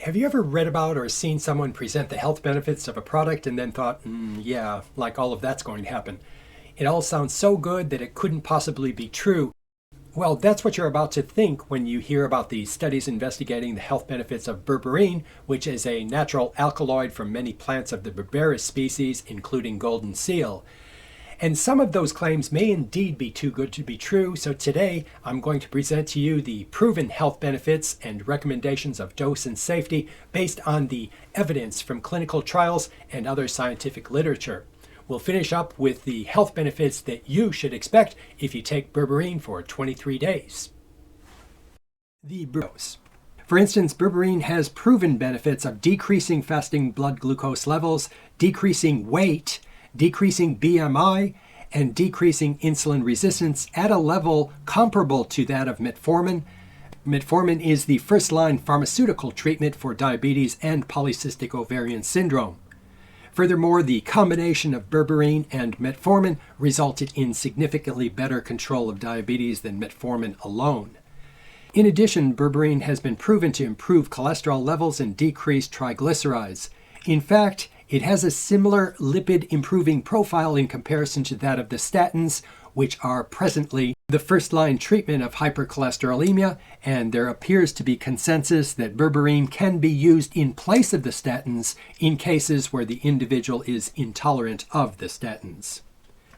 Have you ever read about or seen someone present the health benefits of a product and then thought, yeah, like all of that's going to happen? It all sounds so good that it couldn't possibly be true. Well, that's what you're about to think when you hear about the studies investigating the health benefits of berberine, which is a natural alkaloid from many plants of the berberis species, including golden seal. And some of those claims may indeed be too good to be true, so today I'm going to present to you the proven health benefits and recommendations of dose and safety based on the evidence from clinical trials and other scientific literature. We'll finish up with the health benefits that you should expect if you take berberine for 23 days. The dose. For instance, berberine has proven benefits of decreasing fasting blood glucose levels, decreasing weight, decreasing BMI, and decreasing insulin resistance at a level comparable to that of metformin. Metformin is the first-line pharmaceutical treatment for diabetes and polycystic ovarian syndrome. Furthermore, the combination of berberine and metformin resulted in significantly better control of diabetes than metformin alone. In addition, berberine has been proven to improve cholesterol levels and decrease triglycerides. In fact, it has a similar lipid improving profile in comparison to that of the statins, which are presently the first-line treatment of hypercholesterolemia, and there appears to be consensus that berberine can be used in place of the statins in cases where the individual is intolerant of the statins.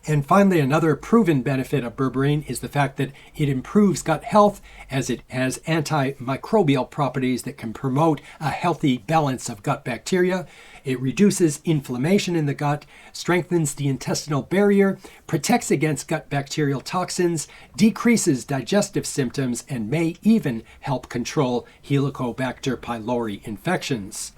And finally, another proven benefit of berberine is the fact that it improves gut health as it has antimicrobial properties that can promote a healthy balance of gut bacteria. It reduces inflammation in the gut, strengthens the intestinal barrier, protects against gut bacterial toxins, decreases digestive symptoms, and may even help control Helicobacter pylori infections.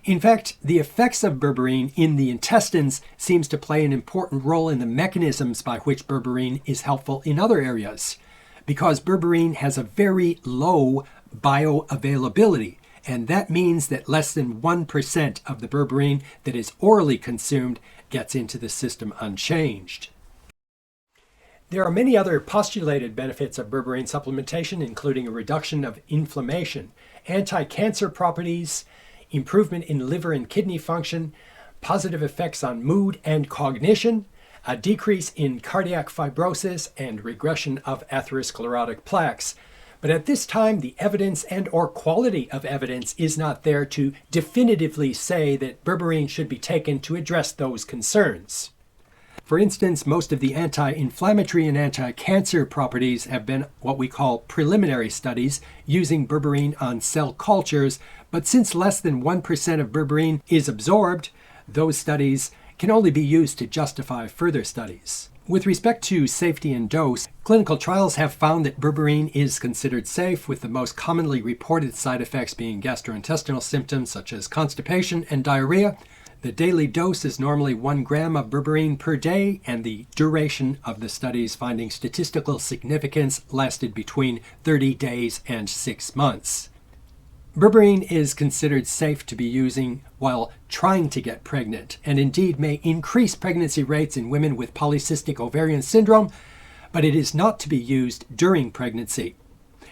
In fact, the effects of berberine in the intestines seems to play an important role in the mechanisms by which berberine is helpful in other areas, because berberine has a very low bioavailability, and that means that less than 1% of the berberine that is orally consumed gets into the system unchanged. There are many other postulated benefits of berberine supplementation, including a reduction of inflammation, anti-cancer properties, improvement in liver and kidney function, positive effects on mood and cognition, a decrease in cardiac fibrosis, and regression of atherosclerotic plaques. But at this time, the evidence and/or quality of evidence is not there to definitively say that berberine should be taken to address those concerns. For instance, most of the anti-inflammatory and anti-cancer properties have been what we call preliminary studies using berberine on cell cultures, but since less than 1% of berberine is absorbed, those studies can only be used to justify further studies. With respect to safety and dose, clinical trials have found that berberine is considered safe, with the most commonly reported side effects being gastrointestinal symptoms such as constipation and diarrhea. The daily dose is normally 1 gram of berberine per day, and the duration of the studies finding statistical significance lasted between 30 days and 6 months. Berberine is considered safe to be using while trying to get pregnant, and indeed may increase pregnancy rates in women with polycystic ovarian syndrome, but it is not to be used during pregnancy.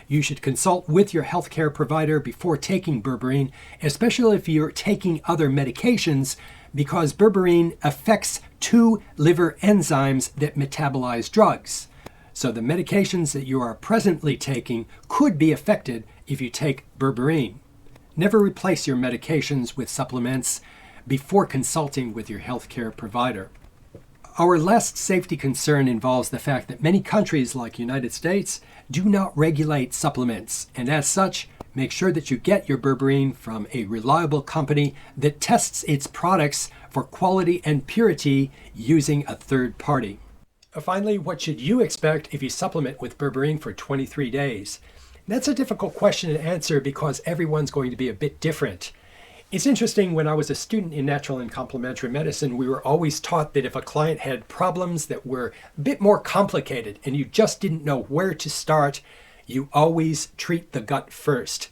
You should consult with your healthcare provider before taking berberine, especially if you're taking other medications, because berberine affects 2 liver enzymes that metabolize drugs. So the medications that you are presently taking could be affected if you take berberine. Never replace your medications with supplements before consulting with your healthcare provider. Our last safety concern involves the fact that many countries like United States do not regulate supplements, and as such, make sure that you get your berberine from a reliable company that tests its products for quality and purity using a third party. Finally, what should you expect if you supplement with berberine for 23 days? That's a difficult question to answer because everyone's going to be a bit different. It's interesting, when I was a student in natural and complementary medicine, we were always taught that if a client had problems that were a bit more complicated and you just didn't know where to start, you always treat the gut first.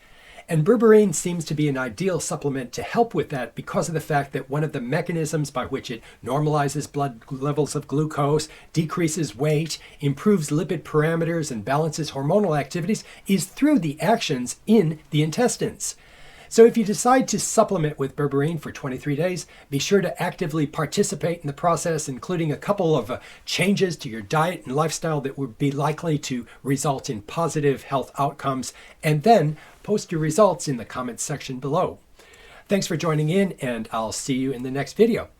And berberine seems to be an ideal supplement to help with that because of the fact that one of the mechanisms by which it normalizes blood levels of glucose, decreases weight, improves lipid parameters, and balances hormonal activities is through the actions in the intestines. So if you decide to supplement with berberine for 23 days, be sure to actively participate in the process, including a couple of changes to your diet and lifestyle that would be likely to result in positive health outcomes, and then post your results in the comments section below. Thanks for joining in, and I'll see you in the next video.